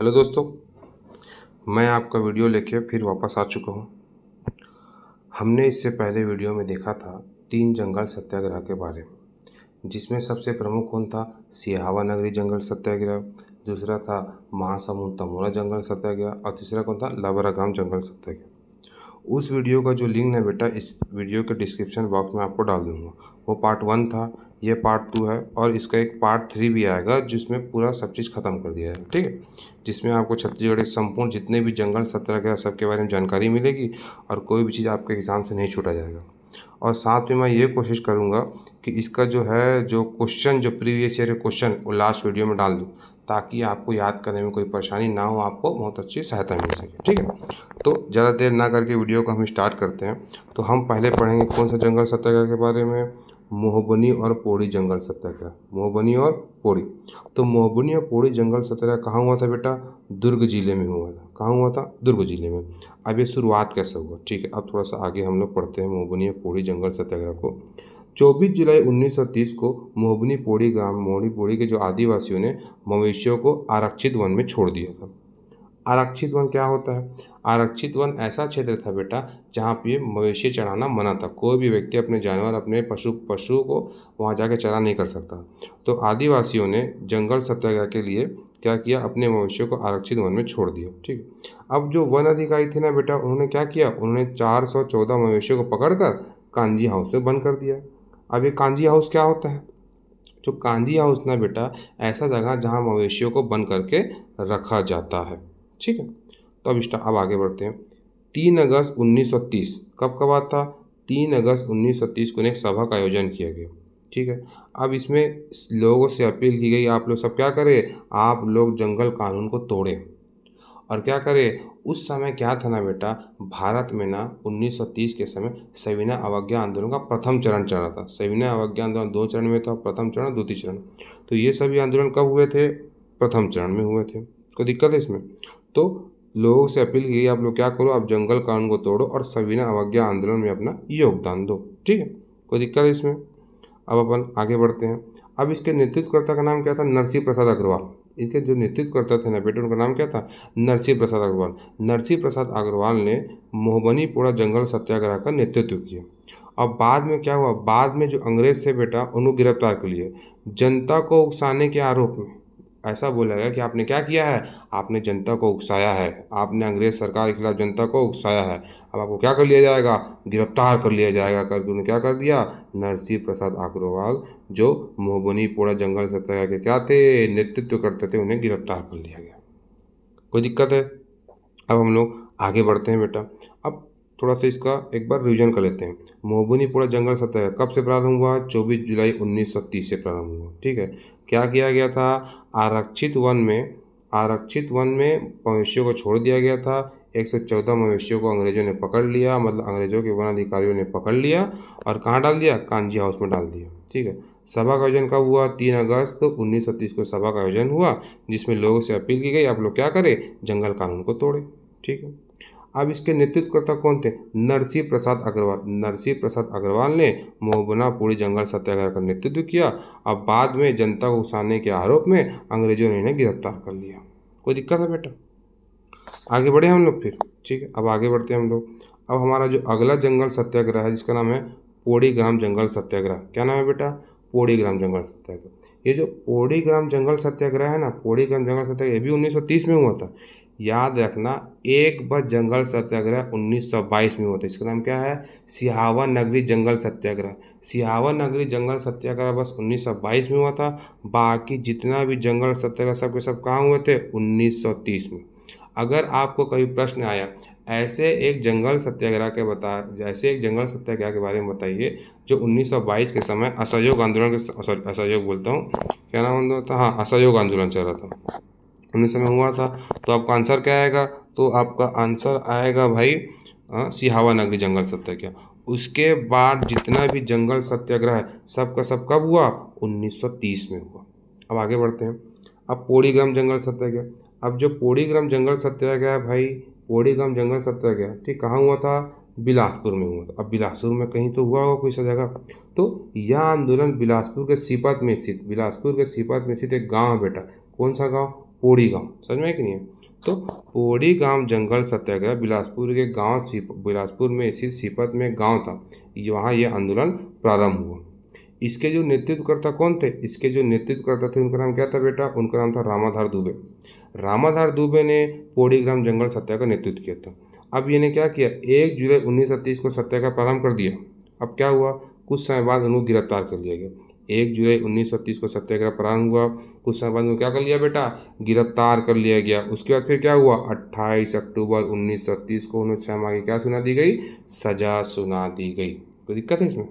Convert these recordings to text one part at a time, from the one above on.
Hello दोस्तों, मैं आपका वीडियो लेके फिर वापस आ चुका हूँ। हमने इससे पहले वीडियो में देखा था 3 जंगल सत्याग्रह के बारे में, जिसमें सबसे प्रमुख कौन था? सिहावा नगरी जंगल सत्याग्रह, दूसरा था महासमुंद तमोरा जंगल सत्याग्रह और तीसरा कौन था? लाबरागाम जंगल सत्याग्रह। उस वीडियो का जो लिंक है बेटा इस वीडियो के डिस्क्रिप्शन बॉक्स में आपको डाल दूंगा। वो पार्ट 1 था, ये पार्ट 2 है और इसका एक पार्ट 3 भी आएगा जिसमें पूरा सब चीज़ ख़त्म कर दिया है, ठीक है। जिसमें आपको छत्तीसगढ़ के संपूर्ण जितने भी जंगल सत्याग्रह सब के बारे में जानकारी मिलेगी और कोई भी चीज़ आपके एग्ज़ाम से नहीं छूटा जाएगा। और साथ में मैं ये कोशिश करूँगा कि इसका जो है जो क्वेश्चन जो प्रीवियस ईयर के क्वेश्चन वो लास्ट वीडियो में डाल दूँ, ताकि आपको याद करने में कोई परेशानी ना हो, आपको बहुत अच्छी सहायता मिल सके, ठीक है। तो ज़्यादा देर ना करके वीडियो को हम स्टार्ट करते हैं। तो हम पहले पढ़ेंगे कौन सा जंगल सत्याग्रह के बारे में? मोहबनी और पोड़ी जंगल सत्याग्रह। मोहबनी और पोड़ी। तो मोहबनी और पोड़ी जंगल सत्याग्रह कहाँ हुआ था बेटा? दुर्ग जिले में हुआ था। कहाँ हुआ था? दुर्ग जिले में। अब ये शुरुआत कैसे हुआ, ठीक है। अब थोड़ा सा आगे हम लोग पढ़ते हैं मोहबनी और पोड़ी जंगल सत्याग्रह को। 24 जुलाई 1930 को मोहबनी पोड़ी ग्राम मोहनी पोड़ी के जो आदिवासियों ने मवेशियों को आरक्षित वन में छोड़ दिया था। आरक्षित वन क्या होता है? आरक्षित वन ऐसा क्षेत्र था बेटा जहाँ पे मवेशी चराना मना था। कोई भी व्यक्ति अपने जानवर अपने पशु को वहाँ जाके चरा नहीं कर सकता। तो आदिवासियों ने जंगल सत्याग्रह के लिए क्या किया? अपने मवेशियों को आरक्षित वन में छोड़ दिया, ठीक। अब जो वन अधिकारी थे ना बेटा, उन्होंने क्या किया? उन्होंने 414 मवेशियों को पकड़कर कांजी हाउस में बंद कर दिया। अब ये कांजी हाउस क्या होता है? जो कांजी हाउस ना बेटा ऐसा जगह जहाँ मवेशियों को बंद करके रखा जाता है, ठीक है। तो अब आगे बढ़ते हैं। 3 अगस्त 1930 कब बात था? 3 अगस्त 1930 को एक सभा का आयोजन किया गया, ठीक है। अब इसमें लोगों से अपील की गई, आप लोग सब क्या करें? आप लोग जंगल कानून को तोड़ें और क्या करें? उस समय क्या था ना बेटा, भारत में ना 1930 के समय सविनय अवज्ञा आंदोलन का प्रथम चरण चल रहा था। सविनय अवज्ञा आंदोलन 2 चरण में था, प्रथम चरण द्वितीय चरण। तो ये सभी आंदोलन कब हुए थे? प्रथम चरण में हुए थे। कोई दिक्कत है इसमें? तो लोगों से अपील की, आप लोग क्या करो? आप जंगल कानून को तोड़ो और सविनय अवज्ञा आंदोलन में अपना योगदान दो, ठीक है। कोई दिक्कत है इसमें? अब अपन आगे बढ़ते हैं। अब इसके नेतृत्वकर्ता का नाम क्या था? नरसिंह प्रसाद अग्रवाल। इसके जो नेतृत्वकर्ता थे ना बेटे, उनका नाम क्या था? नरसिंह प्रसाद अग्रवाल। नरसिंह प्रसाद अग्रवाल ने मोहबनी पोड़ा जंगल सत्याग्रह का नेतृत्व किया। अब बाद में क्या हुआ? बाद में जो अंग्रेज थे बेटा, उनको गिरफ्तार कर लिए जनता को उकसाने के आरोप में। ऐसा बोला गया कि आपने क्या किया है? आपने जनता को उकसाया है, आपने अंग्रेज सरकार के खिलाफ जनता को उकसाया है। अब आपको क्या कर लिया जाएगा? गिरफ्तार कर लिया जाएगा करके उन्हें क्या कर दिया? नरसिंह प्रसाद अग्रवाल जो मोहबनी पोड़ा जंगल सत्याग्रह के क्या थे? नेतृत्व करते थे, उन्हें गिरफ्तार कर लिया गया। कोई दिक्कत है? अब हम लोग आगे बढ़ते हैं बेटा। अब थोड़ा सा इसका एक बार रिवीजन कर लेते हैं। मोहबनी पोड़ा जंगल सत्याग्रह कब से प्रारंभ हुआ? 24 जुलाई 1930 से प्रारंभ हुआ, ठीक है। क्या किया गया था? आरक्षित वन में मवेशियों को छोड़ दिया गया था। 114 मवेशियों को अंग्रेजों ने पकड़ लिया, मतलब अंग्रेजों के वन अधिकारियों ने पकड़ लिया और कहाँ डाल दिया? कांजी हाउस में डाल दिया, ठीक है। सभा का आयोजन कब हुआ? 3 अगस्त 1930 को सभा का आयोजन हुआ, जिसमें लोगों से अपील की गई, आप लोग क्या करें? जंगल कानून को तोड़े, ठीक है। अब इसके नेतृत्वकर्ता कौन थे? नरसिंह प्रसाद अग्रवाल। नरसिंह प्रसाद अग्रवाल ने मोहबना पोड़ी जंगल सत्याग्रह का नेतृत्व किया। अब बाद में जनता को उकसाने के आरोप में अंग्रेजों ने इन्हें गिरफ्तार कर लिया। कोई दिक्कत है बेटा? आगे बढ़े हम लोग फिर, ठीक है। अब आगे बढ़ते हैं हम लोग। अब हमारा जो अगला जंगल सत्याग्रह है जिसका नाम है पोड़ी ग्राम जंगल सत्याग्रह। क्या नाम है बेटा? पोड़ी ग्राम जंगल सत्याग्रह। ये जो पोड़ी ग्राम जंगल सत्याग्रह है ना, पोड़ी ग्राम जंगल सत्याग्रह, ये भी 1930 में हुआ था। याद रखना, एक बार जंगल सत्याग्रह 1922 में हुआ था। इसका नाम क्या है? सिहावा नगरी जंगल सत्याग्रह। सिहावा नगरी जंगल सत्याग्रह बस 1922 में हुआ था। बाकी जितना भी जंगल सत्याग्रह सब के सब कहाँ हुए थे? 1930 में। अगर आपको कभी प्रश्न आया ऐसे एक जंगल सत्याग्रह के बारे में बताइए जो 1922 के समय असहयोग आंदोलन के असहयोग बोलता हूँ, क्या नाम आंदोलन था? हाँ, असहयोग आंदोलन चल रहा था, उन्हीं समय हुआ था। तो आपका आंसर क्या आएगा? तो आपका आंसर आएगा भाई सिहावा नगरी जंगल सत्याग्रह। उसके बाद जितना भी जंगल सत्याग्रह है सब का सब कब हुआ? 1930 में हुआ। अब आगे बढ़ते हैं। अब पोड़ी ग्राम जंगल सत्याग्रह। अब जो पोड़ी ग्राम जंगल सत्याग्रह है भाई, पोड़ी ग्राम जंगल सत्याग्रह, ठीक, कहाँ हुआ था? बिलासपुर में हुआ था। अब बिलासपुर में कहीं तो हुआ होगा कोई सा जगह। तो यह आंदोलन बिलासपुर के सीपत में स्थित एक गांव है बेटा। कौन सा गांव? पोड़ी गांव, समझ में है कि नहीं है। तो पोड़ी गांव जंगल सत्याग्रह बिलासपुर के गांव बिलासपुर में स्थित सीपत में गांव था, वहाँ यह आंदोलन प्रारंभ हुआ। इसके जो नेतृत्वकर्ता कौन थे? इसके जो नेतृत्वकर्ता थे उनका नाम क्या था बेटा? उनका नाम था रामाधार दुबे। रामाधार दुबे ने पोड़ी ग्राम जंगल सत्याग्रह का नेतृत्व किया था। अब इन्हें क्या किया? 1 जुलाई 1930 को सत्याग्रह प्रारंभ कर दिया। अब क्या हुआ? कुछ समय बाद उनको गिरफ्तार कर लिया गया। 1 जुलाई 1930 को सत्याग्रह प्रारंभ हुआ, कुछ समय बाद उनको क्या कर लिया बेटा? गिरफ्तार कर लिया गया। उसके बाद फिर क्या हुआ? 28 अक्टूबर 1930 को उन्हें 6 माह की क्या सुना दी गई? सजा सुना दी गई। कोई दिक्कत है इसमें?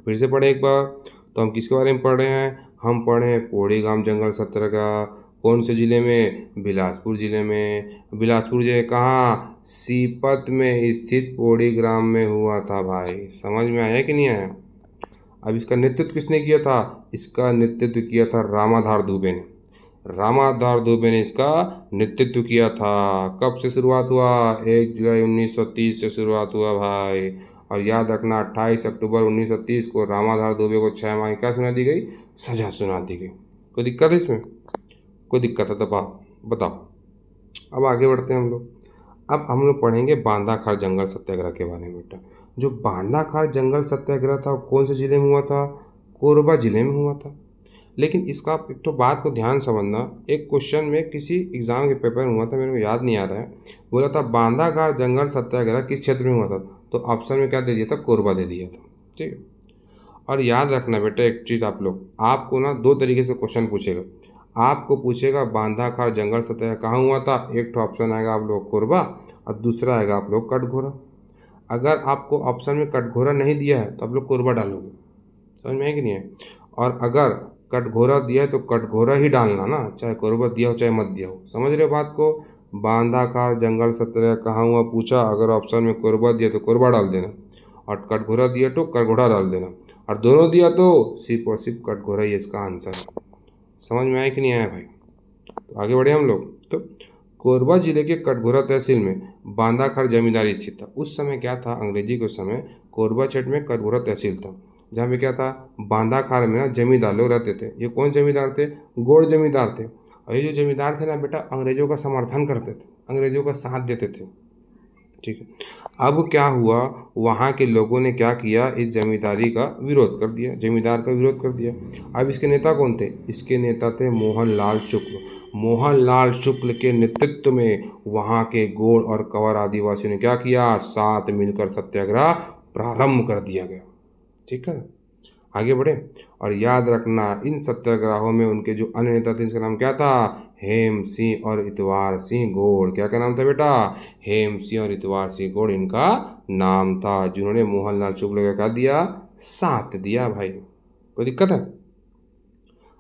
फिर से पढ़े एक बार। तो हम किसके बारे में पढ़ रहे हैं? हम पढ़े हैं पोड़ी गांव जंगल सत्याग्रह। कौन से जिले में? बिलासपुर जिले में। बिलासपुर जिले कहाँ? सीपत में स्थित पोड़ी ग्राम में हुआ था भाई। समझ में आया कि नहीं आया? अब इसका नेतृत्व किसने किया था? इसका नेतृत्व किया था रामाधार दुबे ने। रामाधार दुबे ने इसका नेतृत्व किया था। कब से शुरुआत हुआ? 1 जुलाई 1930 से शुरुआत हुआ भाई। और याद रखना 28 अक्टूबर 1930 को रामाधार दुबे को 6 माह की क्या सुना दी गई? सजा सुना दी गई। कोई दिक्कत है इसमें? कोई दिक्कत है तो बताओ। अब आगे बढ़ते हैं हम लोग। अब हम लोग पढ़ेंगे बांधाखार जंगल सत्याग्रह के बारे में बेटा। जो बांधाखार जंगल सत्याग्रह था कौन से जिले में हुआ था? कोरबा जिले में हुआ था। लेकिन इसका आप एक तो बात को ध्यान समझना, एक क्वेश्चन में किसी एग्जाम के पेपर में हुआ था, मेरे को याद नहीं आ रहा है, बोला था बांधाखार जंगल सत्याग्रह किस क्षेत्र में हुआ था? तो ऑप्शन में क्या दे दिया था? कोरबा दे दिया था। ठीक है। और याद रखना बेटा एक चीज़, आप लोग आपको ना 2 तरीके से क्वेश्चन पूछेगा। आपको पूछेगा बांधाखार जंगल सत्याग्रह कहाँ हुआ था? एक तो ऑप्शन आएगा आप लोग कोरबा, और दूसरा आएगा आप लोग कटघोरा। अगर आपको ऑप्शन में कटघोरा नहीं दिया है तो आप लोग कोरबा डालोगे। समझ में है कि नहीं है? और अगर कटघोरा दिया है तो कटघोरा ही डालना ना, चाहे कोरबा दिया हो चाहे मत दिया हो। समझ रहे हो बात को? बांधाखार जंगल सत्याग्रह कहाँ हुआ पूछा, अगर ऑप्शन में कोरबा दिया तो कोरबा डाल देना, और कटघोरा दिया तो कटघोरा डाल देना, और दोनों दिया तो सिर्फ और सिर्फ कटघोरा ही इसका आंसर है। समझ में आया कि नहीं आया भाई? तो आगे बढ़े हम लोग। तो कोरबा जिले के कटघोरा तहसील में बांधाखार जमींदारी स्थित था। उस समय क्या था? अंग्रेजी के समय कोरबा क्षेत्र में कटघोरा तहसील था, जहाँ पे क्या था? बांधाखार में ना जमींदार लोग रहते थे। ये कौन जमींदार थे? गोड़ जमींदार थे। और ये जो जमींदार थे ना बेटा, अंग्रेजों का समर्थन करते थे, अंग्रेजों का साथ देते थे। ठीक है। अब क्या हुआ? वहाँ के लोगों ने क्या किया? इस जमींदारी का विरोध कर दिया, जमींदार का विरोध कर दिया। अब इसके नेता कौन थे? इसके नेता थे मोहनलाल शुक्ल। मोहनलाल शुक्ल के नेतृत्व में वहाँ के गोंड और कंवर आदिवासियों ने क्या किया? साथ मिलकर सत्याग्रह प्रारंभ कर दिया गया। ठीक है, आगे बढ़े। और याद रखना इन सत्याग्रहों में उनके जो अन्य नेता थे, इनका नाम क्या था? हेम सिंह और इतवार सिंह गोड़। क्या क्या नाम था बेटा? हेम सिंह और इतवार सिंह गोड़ इनका नाम था, जिन्होंने मोहनलाल शुक्ल का क्या दिया? साथ दिया भाई। कोई दिक्कत है?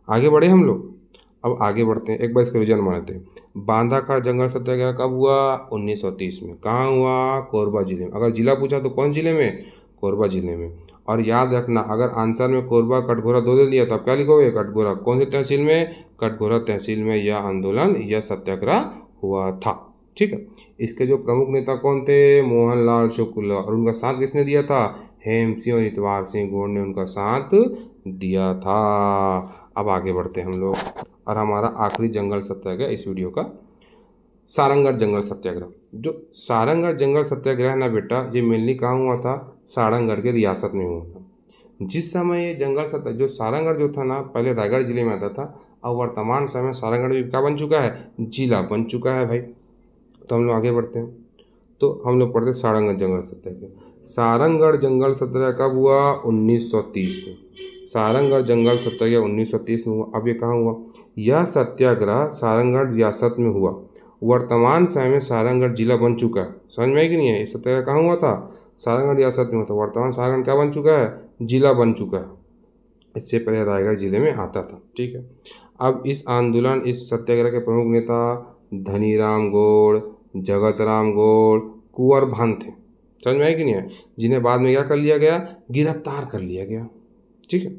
आगे बढ़े हम लोग। अब आगे बढ़ते हैं, एक बार इसका रिजल्ट मानते हैं। बांधाखार जंगल सत्याग्रह कब हुआ? 1930 में। कहाँ हुआ? कोरबा जिले में। अगर जिला पूछा तो कौन जिले में? कोरबा जिले में। और याद रखना अगर आंसर में कोरबा कटघोरा 2 दे दिया तो आप क्या लिखोगे? कटघोरा। कौन सी तहसील में? कटघोरा तहसील में यह आंदोलन, यह सत्याग्रह हुआ था। ठीक है। इसके जो प्रमुख नेता कौन थे? मोहनलाल शुक्ल। और उनका साथ किसने दिया था? हेम सिंह और इतवार सिंह गोड़ ने उनका साथ दिया था। अब आगे बढ़ते हैं हम लोग, और हमारा आखिरी जंगल सत्याग्रह इस वीडियो का, सारंगगढ़ जंगल सत्याग्रह। जो सारंगगढ़ जंगल सत्याग्रह ना बेटा, ये मेनली कहाँ हुआ था? सारंगगढ़ के रियासत में हुआ था। जिस समय ये जंगल सत्याग्रह, जो सारंगगढ़ जो था ना, पहले रायगढ़ जिले में आता था, अब वर्तमान समय सारंगगढ़ भी क्या बन चुका है? जिला बन चुका है भाई। तो हम लोग आगे बढ़ते हैं। तो हम लोग पढ़ते सारंगगढ़ जंगल सत्याग्रह। सारंगगढ़ जंगल सत्याग्रह कब हुआ? 1930 में। सारंगगढ़ जंगल सत्याग्रह 1930 में हुआ। अब ये कहाँ हुआ? यह सत्याग्रह सारंगगढ़ रियासत में हुआ। वर्तमान समय में सारंगगढ़ जिला बन चुका है। समझ में है कि नहीं है? ये सत्याग्रह कहाँ हुआ था? सारंगगढ़ रियासत में हुआ था। वर्तमान सारंगगढ़ क्या बन चुका है? जिला बन चुका है। इससे पहले रायगढ़ जिले में आता था। ठीक है। अब इस आंदोलन, इस सत्याग्रह के प्रमुख नेता धनीराम गोड़, जगतराम गोड़, कुंवर भान थे। समझ में है कि नहीं है? जिन्हें बाद में क्या कर लिया गया? गिरफ्तार कर लिया गया। ठीक है।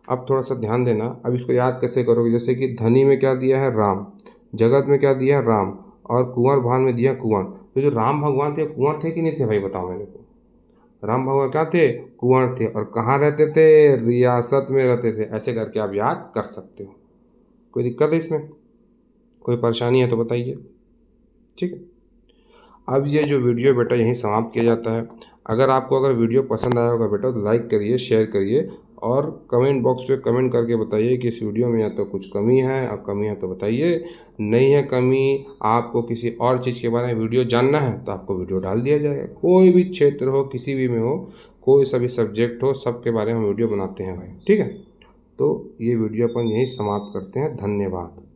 अब थोड़ा सा ध्यान देना। अब इसको याद कैसे करोगे? जैसे कि धनी में क्या दिया है? राम। जगत में क्या दिया है? राम। और कुंवर भान में दिया कुंवर। तो जो राम भगवान थे, कुंवर थे कि नहीं थे भाई? बताओ मेरे को। राम भगवान क्या थे? कुंवर थे। और कहाँ रहते थे? रियासत में रहते थे। ऐसे करके आप याद कर सकते हो। कोई दिक्कत है इसमें? कोई परेशानी है तो बताइए। ठीक है, अब ये जो वीडियो बेटा यहीं समाप्त किया जाता है। अगर वीडियो पसंद आया होगा बेटा तो लाइक करिए, शेयर करिए और कमेंट बॉक्स में कमेंट करके बताइए कि इस वीडियो में या तो कुछ कमी है, अब कमी है तो बताइए, नहीं है कमी, आपको किसी और चीज़ के बारे में वीडियो जानना है तो आपको वीडियो डाल दिया जाएगा। कोई भी क्षेत्र हो, किसी भी में हो, कोई सा भी सब्जेक्ट हो, सब के बारे में वीडियो बनाते हैं भाई। ठीक है, तो ये वीडियो अपन यहीं समाप्त करते हैं। धन्यवाद।